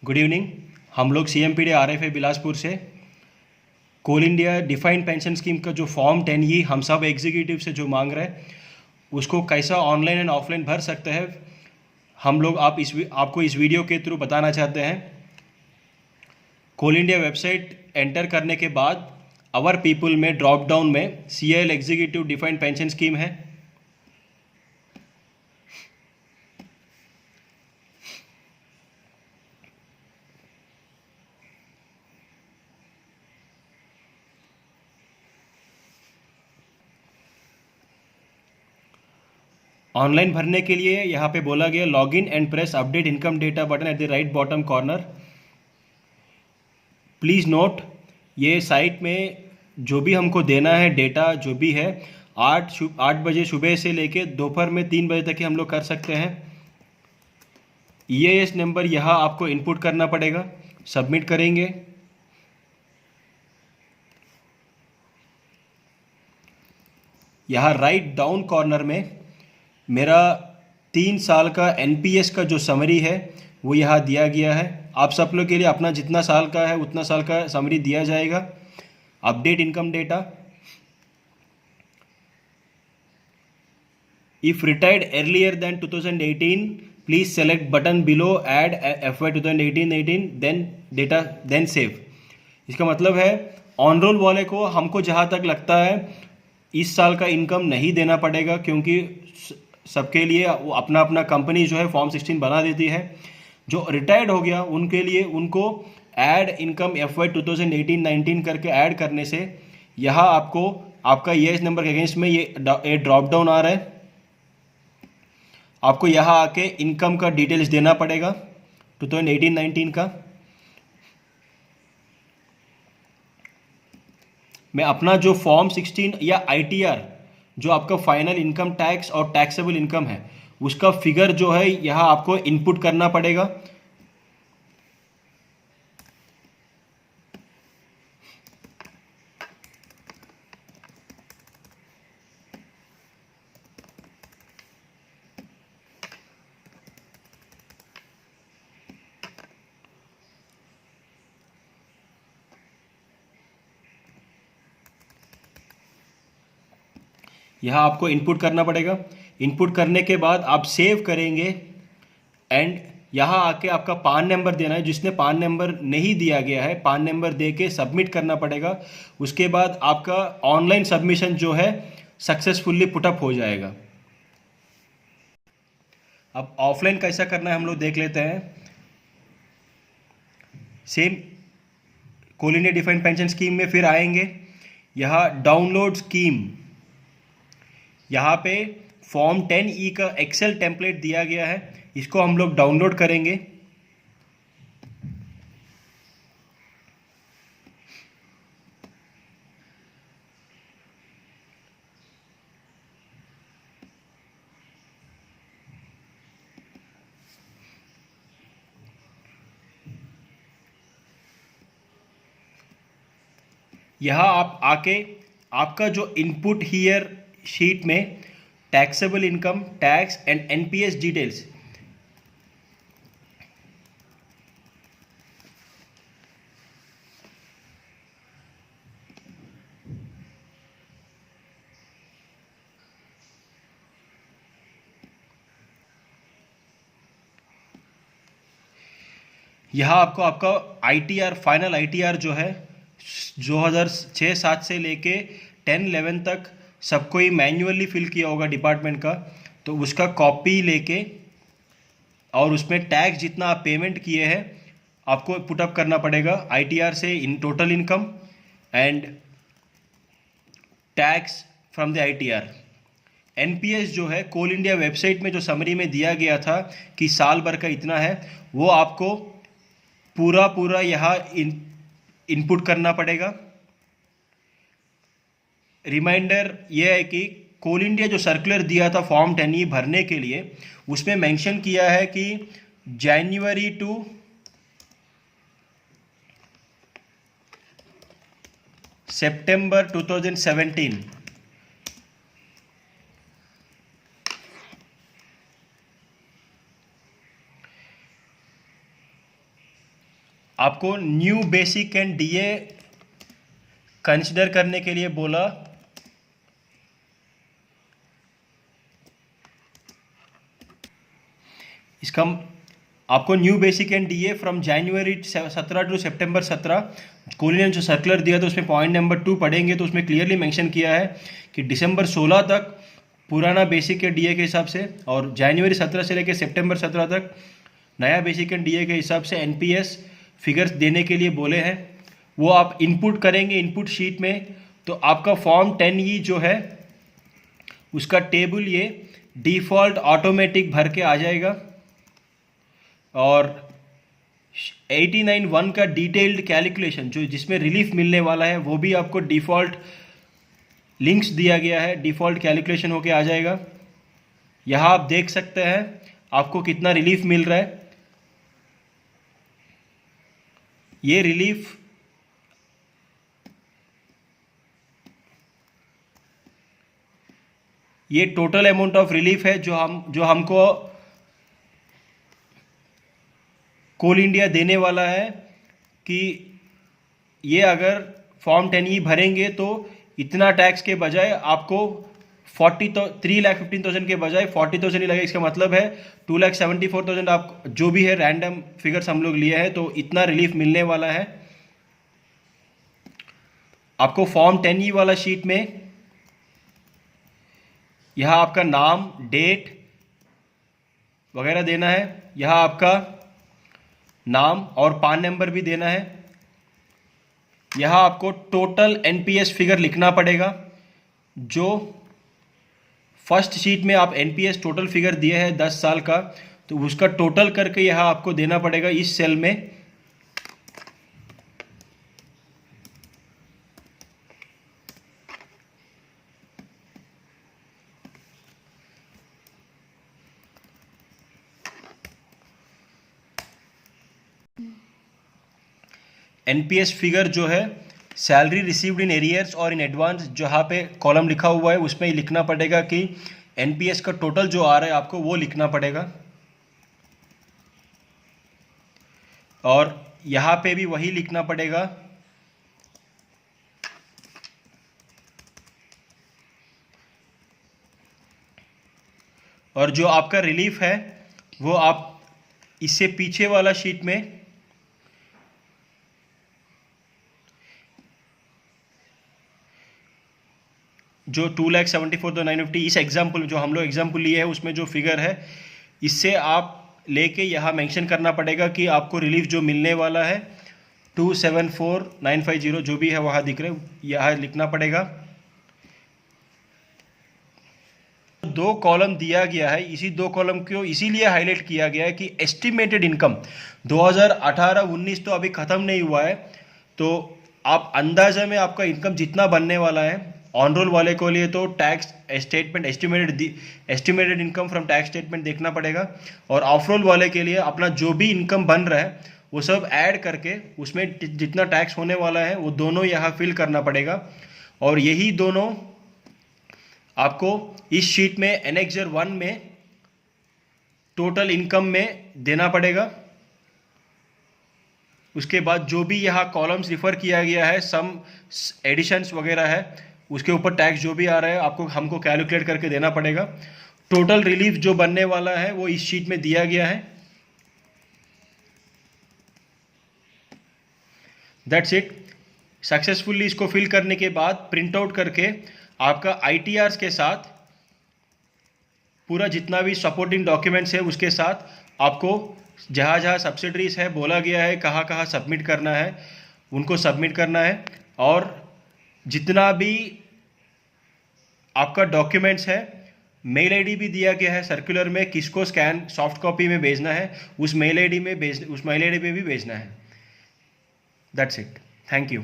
Good evening. हम लोग CMPD RFA Bilaspur से कोल इंडिया डिफाइंड पेंशन स्कीम का जो फॉर्म 10E हम सब एग्जीक्यूटिव से जो मांग रहे हैं उसको कैसा ऑनलाइन एंड ऑफलाइन भर सकते हैं, हम लोग आपको इस वीडियो के थ्रू बताना चाहते हैं। कोल इंडिया वेबसाइट एंटर करने के बाद अवर पीपल में ड्रॉप डाउन में CIL executive defined pension scheme है। ऑनलाइन भरने के लिए यहाँ पे बोला गया log in and press update income data button at the right bottom corner. Please note, ये साइट में जो भी हमको देना है डेटा जो भी है 8 बजे सुबह से लेके दोपहर में 3 बजे तक ही हम लोग कर सकते हैं। EIS नंबर यहाँ आपको इनपुट करना पड़ेगा, सबमिट करेंगे। यहाँ राइट डाउन कॉर्नर में मेरा 3 साल का NPS का जो समरी है वो यहाँ दिया गया है। आप सब लोग के लिए अपना जितना साल का है उतना साल का समरी दिया जाएगा। Update income data, if retired earlier than 2018 please select button below add FY 2018 then data then save. इसका मतलब है ऑन रोल वाले को हमको जहाँ तक लगता है इस साल का इनकम नहीं देना पड़ेगा, क्योंकि सबके लिए वो अपना अपना कंपनी जो है फॉर्म 16 बना देती है। जो रिटायर्ड हो गया उनके लिए उनको ऐड इनकम FY 2018-19 करके ऐड करने से यहाँ आपको आपका EIS नंबर के अगेंस्ट में ये ड्रॉप डाउन आ रहा है। आपको यहाँ आके इनकम का डिटेल्स देना पड़ेगा 2018-19 का। मैं अपना जो फॉर्म 16 या ITR जो आपका फाइनल इनकम टैक्स और टैक्सेबल इनकम है उसका फिगर जो है यहाँ आपको इनपुट करना पड़ेगा। यहाँ आपको इनपुट करना पड़ेगा। इनपुट करने के बाद आप सेव करेंगे एंड यहाँ आके आपका पान नंबर देना है। जिसने पान नंबर नहीं दिया गया है पान नंबर दे के सबमिट करना पड़ेगा। उसके बाद आपका ऑनलाइन सबमिशन जो है सक्सेसफुली पुटअप हो जाएगा। अब ऑफलाइन कैसा करना है हम लोग देख लेते हैं। सेम कोल इंडिया डिफाइंड पेंशन स्कीम में फिर आएंगे। यहाँ डाउनलोड स्कीम, यहाँ पे फॉर्म 10E का एक्सेल टेम्पलेट दिया गया है, इसको हम लोग डाउनलोड करेंगे। यहाँ आप आके आपका जो इनपुट हियर शीट में taxable income, tax and NPS details, यहाँ आपको आपका ITR फाइनल ITR जो है 2006-7 से लेके 10-11 तक सबको ही मैन्युअली फिल किया होगा डिपार्टमेंट का, तो उसका कॉपी लेके और उसमें टैक्स जितना आप पेमेंट किए हैं आपको पुटअप करना पड़ेगा। ITR से in total income and tax from the ITR। NPS जो है कोल इंडिया वेबसाइट में जो समरी में दिया गया था कि साल भर का इतना है, वो आपको पूरा यहाँ इनपुट करना पड़ेगा। रिमाइंडर ये है कि कोल इंडिया जो सर्कुलर दिया था फॉर्म 10E भरने के लिए उसमें मेंशन किया है कि जनवरी टू सितंबर 2017 आपको new basic and DA consider करने के लिए बोला। इसका आपको new basic and DA from जनवरी 17 टू सितंबर 17 कोहली ने जो सर्कुलर दिया था उसमें पॉइंट नंबर 2 पढ़ेंगे तो उसमें क्लियरली मेंशन किया है कि दिसंबर 16 तक पुराना बेसिक एंड डीए के हिसाब से और जनवरी 17 से लेकर सितंबर 17 तक नया बेसिक एंड डीए के हिसाब से एनपीएस फिगर्स देने के लिए बोले हैं। वो आप इनपुट करेंगे इनपुट शीट में तो आपका फॉर्म 10E जो है उसका टेबल ये डिफ़ॉल्ट ऑटोमेटिक भर के आ जाएगा और 89(1) का डिटेल्ड कैलकुलेशन जो जिसमें रिलीफ मिलने वाला है वो भी आपको डिफ़ॉल्ट लिंक्स दिया गया है, डिफ़ॉल्ट कैलकुलेशन होके आ जाएगा। यहाँ आप देख सकते हैं आपको कितना रिलीफ मिल रहा है। ये रिलीफ ये टोटल अमाउंट ऑफ रिलीफ है जो हमको कोल इंडिया देने वाला है कि ये अगर फॉर्म 10E भरेंगे तो इतना टैक्स के बजाय आपको 3,15,000 के बजाय 40,000 ही लगेगा। इसका मतलब है 2,74,000 आप जो भी है रैंडम फिगर्स हम लोग लिए हैं तो इतना रिलीफ मिलने वाला है। आपको फॉर्म 10E वाला शीट में यहाँ आपका नाम डेट वगैरह देना है, यहाँ आपका नाम और पान नंबर भी देना है। यहाँ आपको टोटल एनपीएस फिगर लिखना पड़ेगा। जो फर्स्ट शीट में आप एनपीएस टोटल फिगर दिए हैं 10 साल का तो उसका टोटल करके यहाँ आपको देना पड़ेगा इस सेल में। एनपीएस फिगर जो है सैलरी रिसीव्ड इन एरियर्स और इन एडवांस जहाँ पे कॉलम लिखा हुआ है उसमें ही लिखना पड़ेगा कि एनपीएस का टोटल जो आ रहा है आपको वो लिखना पड़ेगा। और यहाँ पे भी वही लिखना पड़ेगा। और जो आपका रिलीफ है वो आप इससे पीछे वाला शीट में जो 2,74,950 इस एग्जाम्पल जो हम लोग एग्जाम्पल लिए है उसमें जो फिगर है इससे आप लेके यहाँ मेंशन करना पड़ेगा कि आपको रिलीफ जो मिलने वाला है 274,950 जो भी है वहाँ दिख रहे यहाँ लिखना पड़ेगा। 2 कॉलम दिया गया है, इसी 2 कॉलम को इसीलिए हाईलाइट किया गया है कि एस्टिमेटेड इनकम 2018-19 तो अभी ख़त्म नहीं हुआ है तो आप अंदाजा में आपका इनकम जितना बनने वाला है ऑन रोल वाले को लिए तो tax statement estimated income from tax statement देखना पड़ेगा और ऑफ रोल वाले के लिए अपना जो भी इनकम बन रहा है वो सब ऐड करके उसमें जितना टैक्स होने वाला है वो दोनों यहाँ फिल करना पड़ेगा। और यही दोनों आपको इस शीट में एनेक्सर 1 में टोटल इनकम में देना पड़ेगा। उसके बाद जो भी यहाँ कॉलम्स रिफर किया गया है सम एडिशंस वगैरह है उसके ऊपर टैक्स जो भी आ रहा है आपको हमको कैलकुलेट करके देना पड़ेगा। टोटल रिलीफ जो बनने वाला है वो इस शीट में दिया गया है। That's it. सक्सेसफुली इसको फिल करने के बाद प्रिंट आउट करके आपका आईटीआर्स के साथ पूरा जितना भी सपोर्टिंग डॉक्यूमेंट्स है उसके साथ आपको जहाँ जहाँ सब्सिडरीज है बोला गया है कहाँ कहाँ सबमिट करना है उनको सबमिट करना है। और जितना भी आपका डॉक्यूमेंट्स है मेल आईडी भी दिया गया है सर्कुलर में किसको स्कैन सॉफ्ट कॉपी में भेजना है उस मेल आईडी में भी भेजना है। That's it. Thank you.